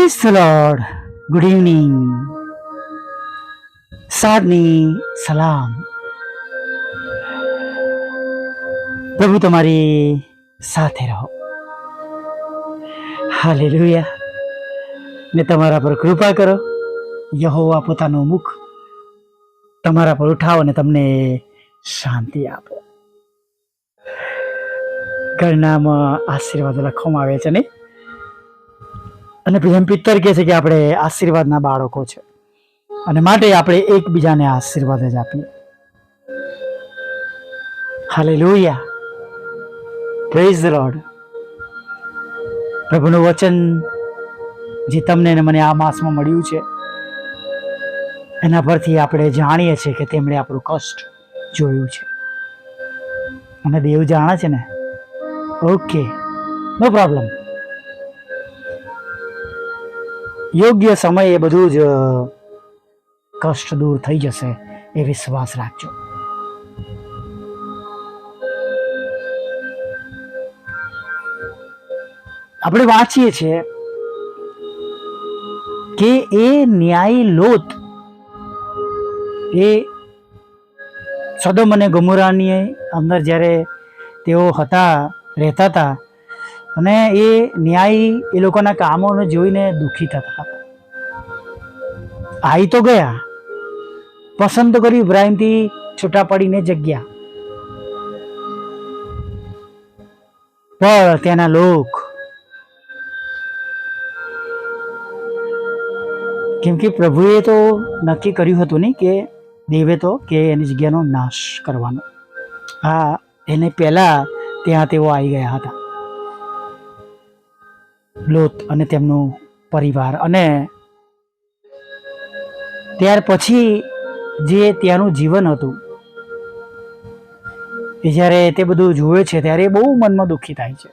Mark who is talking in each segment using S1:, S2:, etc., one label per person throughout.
S1: Praise the lord. Good evening. સાદની સલામ. પ્રભુ તમારી સાથે રહો. હાલેલુયા. ને તમારા પર કૃપા કરો. યહોવા પોતાનું મુખ તમારા પર ઉઠાવો અને તમને શાંતિ આપે. ઘરનામાં આશીર્વાદ લખવામાં આવે છે ને, અને પ્રેમ પિત્તર કહે છે કે આપણે આશીર્વાદના બાળકો છે અને માટે આપણે એકબીજાને આશીર્વાદ જ આપીએ. હાલેલુયા. Praise the lord. પ્રભુનું વચન જે તમને અને મને આ માસમાં મળ્યું છે એના પરથી આપણે જાણીએ છીએ કે તેમણે આપણું કષ્ટ જોયું છે અને દેવ જાણે છે ને. ઓકે, નો પ્રોબ્લેમ. યોગ્ય સમયે બધું જ કષ્ટ દૂર થઈ જશે એ વિશ્વાસ રાખજો. આપણે વાંચીએ છીએ કે એ ન્યાયી લોત એ સદોમ અને ગોમોરાની અંદર જ્યારે તેઓ રહેતા હતા અને એ ન્યાયી એ લોકોના કામોને જોઈને દુઃખી થતા હતા. આવી તો ગયા, પસંદ કર્યું ઇબ્રાહીમથી છૂટા પડીને જગ્યા, પણ ત્યાંના લોક, કેમ કે પ્રભુએ તો નક્કી કર્યું હતું નહીં કે દેવે તો કે એની જગ્યાનો નાશ કરવાનો. હા, એને પહેલા ત્યાં તેઓ આવી ગયા હતા, લોત અને તેમનું પરિવાર. અને ત્યાર પછી જે ત્યાંનું જીવન હતું એ જ્યારે તે બધું જુએ છે ત્યારે બહુ મનમાં દુઃખી થાય છે.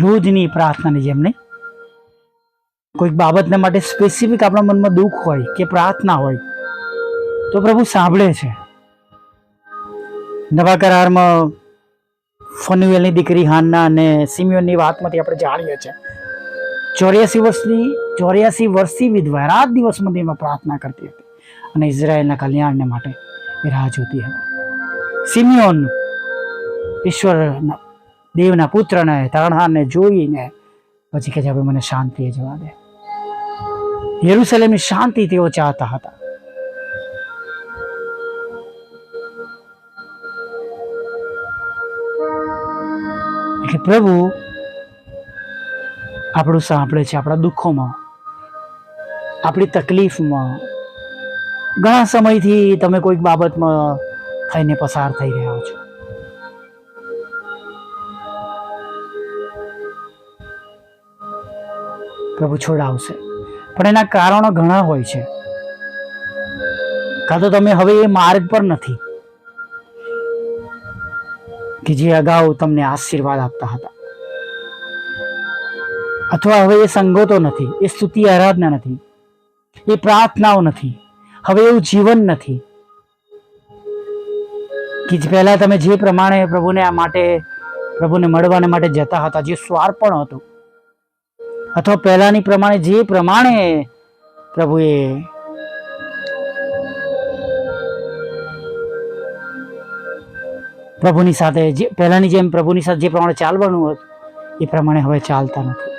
S1: રોજની પ્રાર્થનાની જેમ નહીં, કોઈક બાબતને માટે સ્પેસિફિક આપણા મનમાં દુઃખ હોય કે પ્રાર્થના હોય તો પ્રભુ સાંભળે છે. નવા કરારમાં ફનુએલની દીકરી હાન્ના અને સિમિયોનની વાતમાંથી આપણે જાણીએ છીએ 84 વર્ષથી વિધવા રાત દિવસ મંદિરમાં પ્રાર્થના કરતી હતી અને ઇઝરાયેલના કલ્યાણને માટે એ રાહ જોતી હતી. સિમિયોન ઈશ્વરના દેવના પુત્રને તારણહારને જોઈને પછી કે હવે મને શાંતિએ જવા દે. યરુશલેમની શાંતિ તેઓ ચાહતા હતા. એટલે પ્રભુ આપણું સાંભળે છે, આપણા દુઃખોમાં, આપણી તકલીફમાં. ઘણા સમયથી તમે કોઈક બાબતમાં થઈને પસાર થઈ રહ્યા છો. પ્રભુ છોડાવશે, પણ એના કારણો ઘણા હોય છે. કાં તો તમે હવે એ માર્ગ પર નથી કે જે અગાઉ તમને આશીર્વાદ આપતા હતા, અથવા હવે એ સંગતો નથી, એ સ્તુતિ આરાધના નથી, એ પ્રાર્થનાઓ નથી, હવે એવું જીવન નથી કે પહેલા તમે જે પ્રમાણે પ્રભુને મળવાને માટે જતા હતા, જે સ્વાર્પણ હતું, અથવા પહેલાની પ્રમાણે જે પ્રમાણે પ્રભુએ પ્રભુની સાથે પહેલાની જેમ પ્રભુની સાથે જે પ્રમાણે ચાલવાનું હતું એ પ્રમાણે હવે ચાલતા નથી.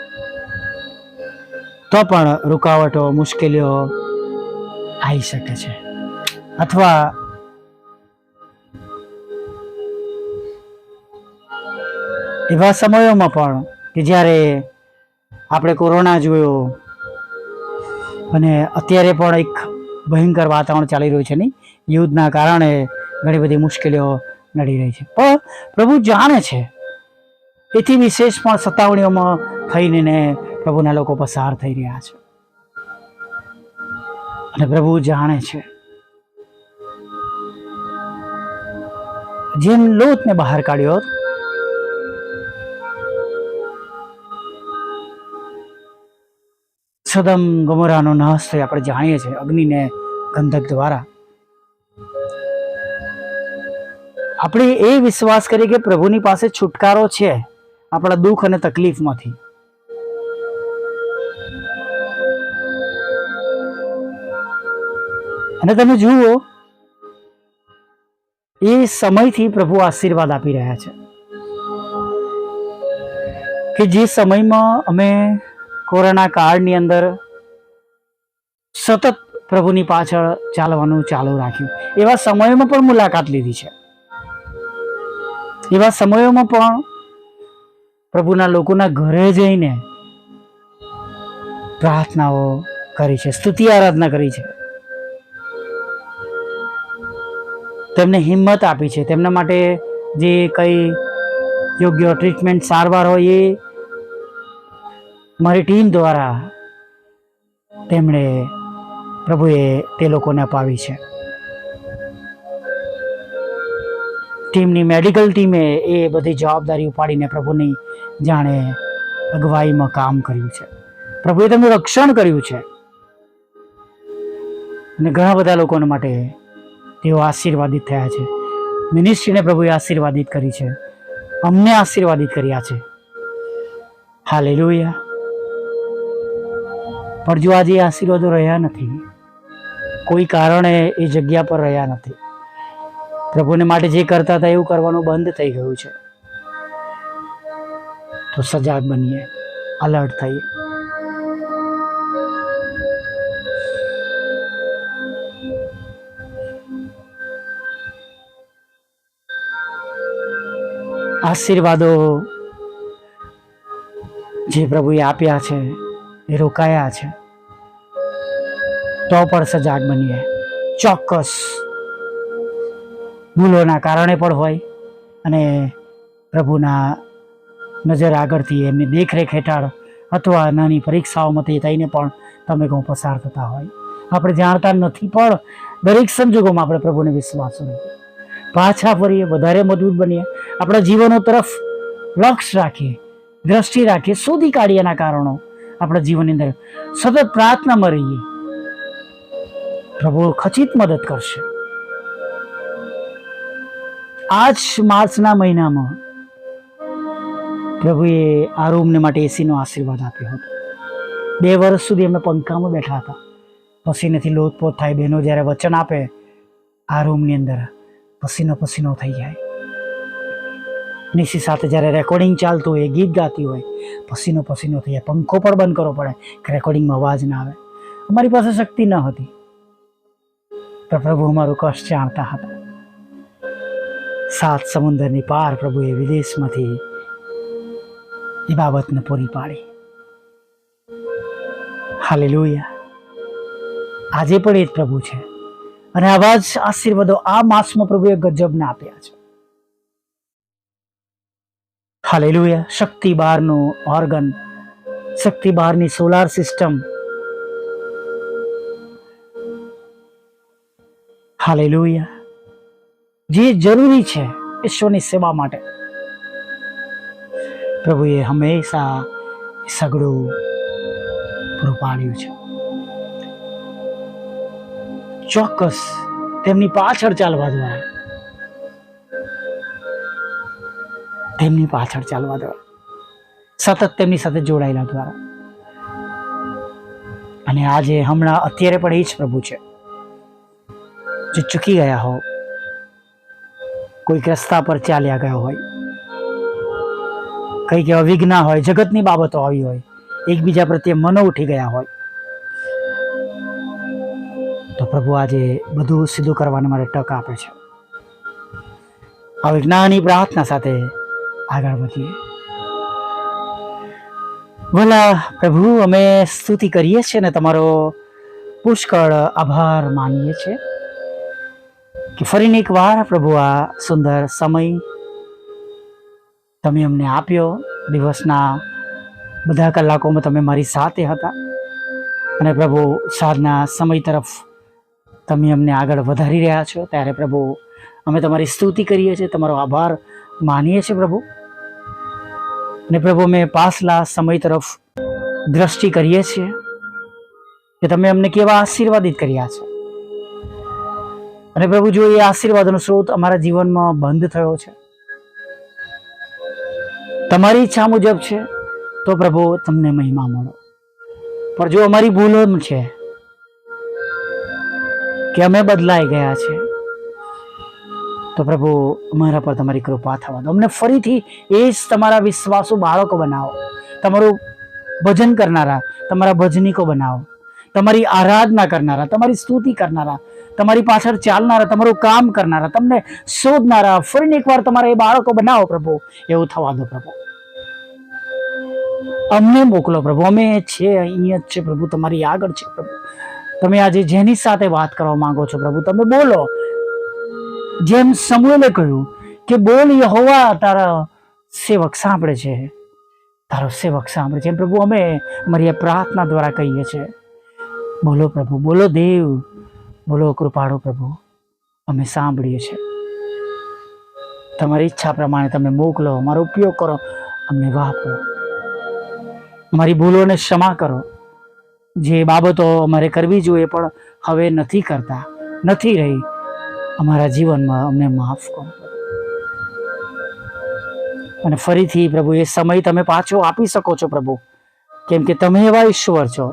S1: તો પણ રૂકાવટો, મુશ્કેલીઓ આવી શકે છે. અથવા એવા સમયોમાં પણ કે જ્યારે આપણે કોરોના જોયો અને અત્યારે પણ એક ભયંકર વાતાવરણ ચાલી રહ્યું છે નહીં, યુદ્ધના કારણે ઘણી બધી મુશ્કેલીઓ નડી રહી છે. પણ પ્રભુ જાણે છે, એથી વિશેષ પણ સતાવણીઓમાં થઈને પ્રભુના લોકો પસાર થઈ રહ્યા છે અને પ્રભુ જાણે છે. જેમ લોતને બહાર કાઢ્યો, સદમ ગમોરાનો નાશ થયો આપણે જાણીએ છીએ અગ્નિને ગંધક દ્વારા. આપણે એ વિશ્વાસ કરીએ કે પ્રભુની પાસે છુટકારો છે આપણા દુઃખ અને તકલીફમાંથી. અને તમે જુઓ એ સમયથી પ્રભુ આશીર્વાદ આપી રહ્યા છે કે જે સમયમાં અમે કોરોના કાળની અંદર સતત પ્રભુની પાછળ ચાલવાનું ચાલુ રાખ્યું, એવા સમયોમાં પણ મુલાકાત લીધી છે. એવા સમયોમાં પણ પ્રભુના લોકોના ઘરે જઈને પ્રાર્થનાઓ કરી છે, સ્તુતિ આરાધના કરી છે, તેમને હિંમત આપી છે. તેમના માટે જે કંઈ યોગ્ય ટ્રીટમેન્ટ સારવાર હોય એ મારી ટીમ દ્વારા તેમણે પ્રભુએ તે લોકોને અપાવી છે. ટીમની મેડિકલ ટીમે એ બધી જવાબદારી ઉપાડીને પ્રભુની જાણે અગવાઈમાં કામ કર્યું છે. પ્રભુએ તેમનું રક્ષણ કર્યું છે અને ઘણા બધા લોકોના માટે તેઓ આશીર્વાદિત થયા છે. મિનિસ્ટ્રીને પ્રભુએ આશીર્વાદિત કરી છે, અમને આશીર્વાદિત કર્યા છે. હાલેલુયા. પણ જો આજે આશીર્વાદો રહ્યા નથી, કોઈ કારણે એ જગ્યા પર રહ્યા નથી, પ્રભુને માટે જે કરતા હતા એવું કરવાનું બંધ થઈ ગયું છે, તો સજાગ બનીએ, અલર્ટ થઈએ. આશીર્વાદો જે પ્રભુએ આપ્યા છે એ રોકાયા છે, તો પણ સજાગ બનીએ. ચોક્કસ ભૂલોના કારણે પણ હોય અને પ્રભુના નજર આગળથી એમની દેખરેખ હેઠળ અથવા નાની પરીક્ષાઓમાંથી થઈને પણ તમે કહું પસાર થતા હોય. આપણે જાણતા નથી પણ દરેક સંજોગોમાં આપણે પ્રભુને વિશ્વાસ હોય, પાછા ફરીએ, વધારે મજબૂત બનીએ, આપણા જીવનો તરફ લક્ષ્ય રાખીએ, દ્રષ્ટિ રાખીએ, શોધી કાઢીએ એના કારણો આપણા જીવનની અંદર. સતત પ્રાર્થનામાં રહીએ, પ્રભુ ખચિત મદદ કરશે. આજ માર્ચના મહિનામાં પ્રભુએ આ રૂમને માટે એસીનો આશીર્વાદ આપ્યો હતો. 2 વર્ષ સુધી અમે પંખામાં બેઠા હતા, પસીનેથી લોથપોથ થાય. બહેનો જ્યારે વચન આપે આ રૂમની અંદર પસીનો પસીનો થઈ જાય. નિશી સાથે જ્યારે રેકોર્ડિંગ ચાલતું હોય, ગીત ગાતી હોય, પસીનો પસીનો થઈ જાય. પંખો પણ બંધ કરવો પડે કે રેકોર્ડિંગમાં અવાજ ના આવે. અમારી પાસે શક્તિ ન હતી, પણ પ્રભુ અમારું કષ્ટ જાણતા હતા. 7 સમુદ્રની પાર પ્રભુએ વિદેશમાંથી એ બાબતને પૂરી પાડી. હાલેલુયા. આજે પણ એ જ પ્રભુ છે અને આવા જ આશીર્વાદો આ માસમાં પ્રભુએ ગજબના આપ્યા છે. હાલેલુયા. શક્તિ બહારનું ઓર્ગન, શક્તિ બહારની સોલાર સિસ્ટમ, હાલેલુયા, જે જરૂરી છે ઈશ્વરની સેવા માટે, પ્રભુએ હંમેશા સગડું પૂરું પાડ્યું છે. ચોક્કસ તેમની પાછળ ચાલવા દ્વારા, તેમની પાછળ ચાલવા દ્વારા, સતત તેમની સાથે જોડાયેલા દ્વારા. અને આજે હમણાં અત્યારે પણ એ જ પ્રભુ છે. જો ચૂકી ગયા હો, કોઈક રસ્તા પર ચાલ્યા ગયા હોય, કંઈક એવા વિઘ્ન હોય, જગતની બાબતો આવી હોય, એકબીજા પ્રત્યે મનો ઉઠી ગયા હોય, તો પ્રભુ આજે બધું સીધું કરવાને માટે તક આપે છે. આવી નાની પ્રાર્થના સાથે આગળ વધીએ. ભલા પ્રભુ, અમે સ્તુતિ કરીએ છીએ ને તમારો પુષ્કળ આભાર માનીએ છીએ કે ફરીને એક વાર પ્રભુ આ સુંદર સમય તમે અમને આપ્યો. દિવસના બધા કલાકોમાં તમે મારી સાથે હતા અને પ્રભુ સાંજના સમય તરફ તમે અમને આગળ વધારી રહ્યા છો. ત્યારે પ્રભુ અમે તમારી સ્તુતિ કરીએ છીએ, તમારો આભાર માનીએ છીએ પ્રભુ. અને પ્રભુ અમે પાછલા સમય તરફ દ્રષ્ટિ કરીએ છીએ કે તમે અમને કેવા આશીર્વાદિત કર્યા છે. અને પ્રભુ, જો એ આશીર્વાદનો સ્ત્રોત અમારા જીવનમાં બંધ થયો છે, તમારી ઈચ્છા મુજબ છે, તો પ્રભુ તમને મહિમા મળો. પણ જો અમારી ભૂલો છે કે અમે બદલાઈ ગયા છે, તો પ્રભુ અમારા પર તમારી કૃપા થવા દો. અમને ફરીથી એ જ તમારા વિશ્વાસુ બાળકો બનાવો, તમારું ભજન કરનારા, તમારા ભજનીકો બનાવો, તમારી આરાધના કરનારા, તમારી સ્તુતિ કરનારા, તમારી પાછળ ચાલનારા, તમારું કામ કરનારા, તમને શોધનારા, ફરીને એકવાર તમારા એ બાળકો બનાવો પ્રભુ. એવું થવા દો પ્રભુ. અમને મોકલો પ્રભુ. અમે છે અહીંયા જ છે પ્રભુ, તમારી આગળ છે પ્રભુ. તમે આજે જેની સાથે વાત કરવા માંગો છો પ્રભુ, તમે બોલો. જેમ સમુએલે કહ્યું કે બોલ યહોવા, તારા સેવક સાંભળે છે, તારો સેવક સાંભળે છે. પ્રભુ અમે અમારી આ પ્રાર્થના દ્વારા કહીએ છીએ, બોલો પ્રભુ, બોલો દેવ, બોલો કૃપાળુ પ્રભુ. અમે સાંભળીએ છીએ. તમારી ઈચ્છા પ્રમાણે તમે મોકલો, અમારો ઉપયોગ કરો, અમને વાપરો. અમારી ભૂલોને ક્ષમા કરો. જે બાબતો અમારે કરવી જોઈએ પણ હવે નથી કરતા, નથી રહી, અમારા જીવનમાં અમને માફ કરો. અને ફરીથી પ્રભુ એ સમય તમે પાછો આપી શકો છો પ્રભુ, કેમ કે તમે એવા ઈશ્વર છો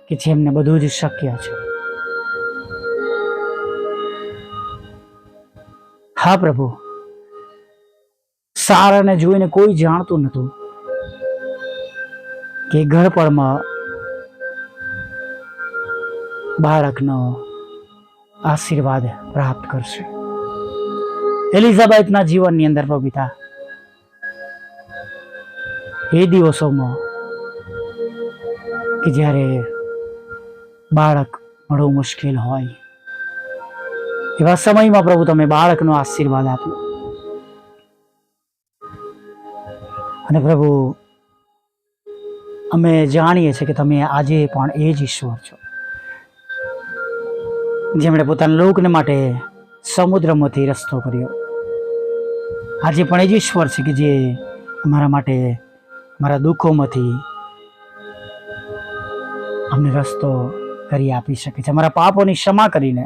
S1: કે જેમને બધું જ શક્ય છે. હા પ્રભુ, સારાને જોઈને કોઈ જાણતું નહોતું કે ઘરપણમાં બાળકનો આશીર્વાદ પ્રાપ્ત કરશે. એલિઝાબેથના જીવનની અંદર પ્રભુ પિતા, એ દિવસોમાં કે જ્યારે બાળક મળવું મુશ્કેલ હોય, એવા સમયમાં પ્રભુ તમે બાળકનો આશીર્વાદ આપ્યો. અને પ્રભુ, અમે જાણીએ છીએ કે તમે આજે પણ એ જ ઈશ્વર છો, જેમણે પોતાના લોકને માટે સમુદ્રમાંથી રસ્તો કર્યો. આજે પણ એ જ ઈશ્વર છે કે જે અમારા માટે, અમારા દુઃખોમાંથી અમને રસ્તો કરી આપી શકે છે, અમારા પાપોની ક્ષમા કરીને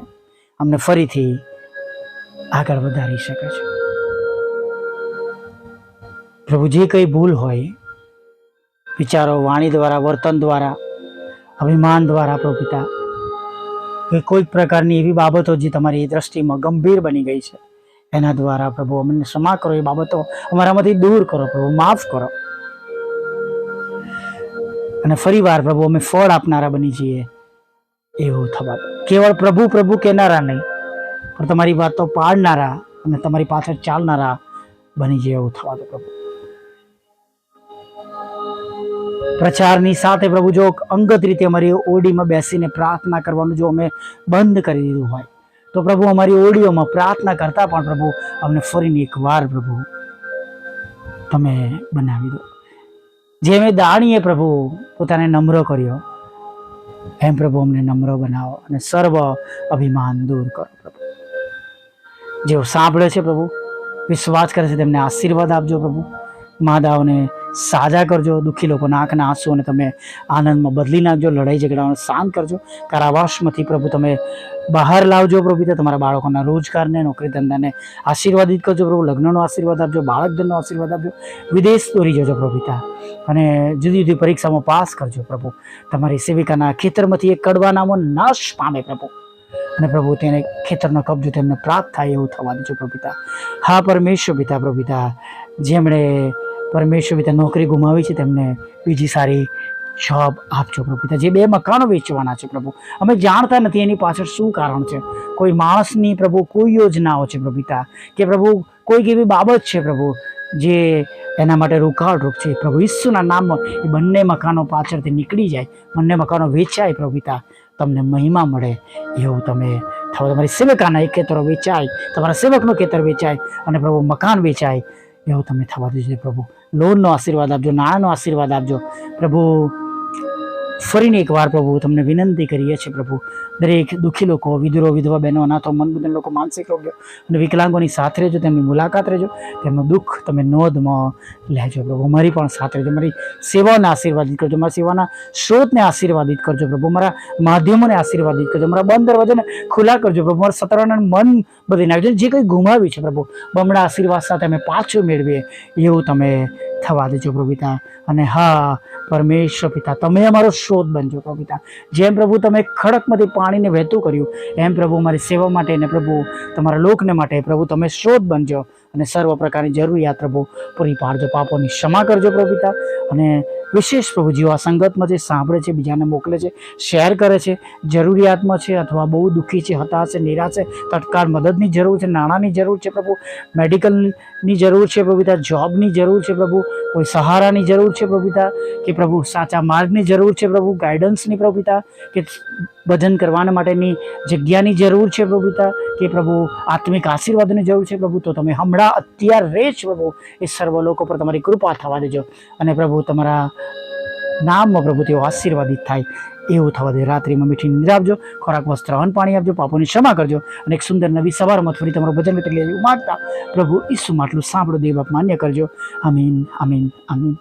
S1: અમને ફરીથી આગળ વધારી શકે છે. પ્રભુ, જે કંઈ ભૂલ હોય, વિચારો, વાણી દ્વારા, વર્તન દ્વારા, અભિમાન દ્વારા પ્રભુ પિતા, કે કોઈક પ્રકારની એવી બાબતો જે તમારી દ્રષ્ટિમાં ગંભીર બની ગઈ છે, એના દ્વારા પ્રભુ અમને ક્ષમા કરો. એ બાબતો અમારામાંથી દૂર કરો પ્રભુ, માફ કરો. અને ફરીવાર પ્રભુ અમે ફળ આપનારા બની જઈએ એવું થવા દો. કેવળ પ્રભુ પ્રભુ કહેનારા નહીં, પણ તમારી વાતો પાડનારા અને તમારી પાછળ ચાલનારા બની જાય એવું થવા દો પ્રભુ. પ્રચારની સાથે પ્રભુ, જો અંગત રીતે અમારી ઓડીમાં બેસીને પ્રાર્થના કરવાનું જો અમે બંધ કરી દીધું હોય, તો પ્રભુ અમારી ઓડીઓમાં પ્રાર્થના કરતા પણ પ્રભુ અમને ફરીને એકવાર પ્રભુ તમે બનાવી દો. જે મેં દાણીએ પ્રભુ પોતાને નમ્ર કર્યો, એમ પ્રભુ અમને નમ્ર બનાવો અને સર્વ અભિમાન દૂર કરો પ્રભુ. જેઓ સાંભળે છે પ્રભુ, વિશ્વાસ કરે છે, તેમને આશીર્વાદ આપજો પ્રભુ. માદાઓને સાજા કરજો, દુઃખી લોકોના આંખના આંસુઓને તમે આનંદમાં બદલી નાખજો, લડાઈ ઝઘડાઓને શાંત કરજો, કારાવાસમાંથી પ્રભુ તમે બહાર લાવજો પ્રભુ પિતા. તમારા બાળકોના રોજગારને, નોકરી ધંધાને આશીર્વાદિત કરજો પ્રભુ. લગ્નનો આશીર્વાદ આપજો, બાળક ધનનો આશીર્વાદ આપજો, વિદેશ દોરી જજો પ્રભુ પિતા. અને જુદી જુદી પરીક્ષામાં પાસ કરજો પ્રભુ. તમારી સેવિકાના ખેતરમાંથી એક કડવા નામો નાશ પામે પ્રભુ, અને પ્રભુ તેને ખેતરનો કબજો તેમને પ્રાપ્ત થાય એવું થવા દેજો પ્રભુ પિતા. હા પરમેશ્વર પિતા, પ્રભુ પિતા, જેમણે પરમેશ્વર પિતા નોકરી ગુમાવી છે, તેમને બીજી સારી જોબ આપજો પ્રભુ પિતા. જે 2 મકાનો વેચવાના છે પ્રભુ, અમે જાણતા નથી એની પાછળ શું કારણ છે. કોઈ માણસની પ્રભુ કોઈ યોજનાઓ છે પ્રભુ પિતા, કે પ્રભુ કોઈક એવી બાબત છે પ્રભુ જે એના માટે રૂકાવટરૂપ છે પ્રભુ. ઈસુના નામમાં એ બંને મકાનો પાછળથી નીકળી જાય, બંને મકાનો વેચાય પ્રભુ પિતા. તમને મહિમા મળે એવું તમે થવા. તમારી સેવકાના એક ખેતરો વેચાય, તમારા સેવકનું ખેતર વેચાય, અને પ્રભુ મકાન વેચાય એવું તમે થવા દેજો પ્રભુ. લોનનો આશીર્વાદ આપજો, નાણાંનો આશીર્વાદ આપજો પ્રભુ. ફરીને એકવાર પ્રભુ તમને વિનંતી કરીએ છીએ પ્રભુ, દરેક દુઃખી લોકો, વિધુરો, વિધવા બહેનો, અનાથો, મનબુદ્ધિ લોકો, માનસિક રોગીઓ અને વિકલાંગોની સાથે રહેજો, તેમની મુલાકાત રહેજો, તેમનું દુઃખ તમે નોંધમાં લેજો પ્રભુ. મારી પણ સાથે રહેજો, મારી સેવાને આશીર્વાદિત કરજો, મારા સેવાના સ્ત્રોતને આશીર્વાદિત કરજો પ્રભુ, મારા માધ્યમોને આશીર્વાદિત કરજો, મારા બંધ દરવાજાને ખુલ્લા કરજો પ્રભુ, મારા સતરાના મન બધી નાખજો, જે કંઈ ગુમાવ્યું છે પ્રભુ બમણા આશીર્વાદ સાથે અમે પાછું મેળવીએ એવું તમે થવા દેજો પ્રભુ પિતા. અને હા પરમેશ્વર પિતા, તમે અમારો સ્ત્રોત બનજો પ્રભુ પિતા. જેમ પ્રભુ તમે ખડકમાંથી પાણીને વહેતું કર્યું, એમ પ્રભુ મારી સેવા માટે ને પ્રભુ તમારા લોકને માટે પ્રભુ તમે સ્ત્રોત બનજો અને સર્વ પ્રકારની જરૂરિયાત પ્રભુ પૂરી પાડજો. પાપોની ક્ષમા કરજો પ્રભુ પિતા. અને વિશેષ પ્રભુ જેઓ આ સંગતમાં જે સાંભળે છે, બીજાને મોકલે છે, શેર કરે છે, જરૂરિયાતમાં છે અથવા બહુ દુઃખી છે, હતાશ છે, નિરાશ છે, તત્કાળ મદદની જરૂર છે, નાણાંની જરૂર છે પ્રભુ, મેડિકલની જરૂર છે પ્રભુ પિતા, જોબની જરૂર છે પ્રભુ, કોઈ સહારાની જરૂર છે પ્રભુ પિતા, કે પ્રભુ સાચા માર્ગની જરૂર છે પ્રભુ, ગાઈડન્સની પ્રભુ પિતા, કે ભજન કરવાના માટેની જગ્યાની જરૂર છે પ્રભુ પિતા, કે પ્રભુ આત્મિક આશીર્વાદની જરૂર છે પ્રભુ, તો તમે હમણાં અત્યારે જ પ્રભુ એ સર્વ લોકો પર તમારી કૃપા થવા દેજો અને પ્રભુ તમારા નામમાં પ્રભુ તેઓ આશીર્વાદિત થાય એવું થવા દે. રાત્રિમાં મીઠી નિંદ્રા આપજો, ખોરાક, વસ્ત્ર, અન્ન, પાણી આપજો, પાપોની ક્ષમા કરજો અને એક સુંદર નવી સવારમાં ફરી તમારું ભજન મિત્ર લેવું માગતા પ્રભુ ઈસુમાં આટલું સાંભળો, દેવ બાપ માન્ય કરજો. આમીન, આમીન, આમીન.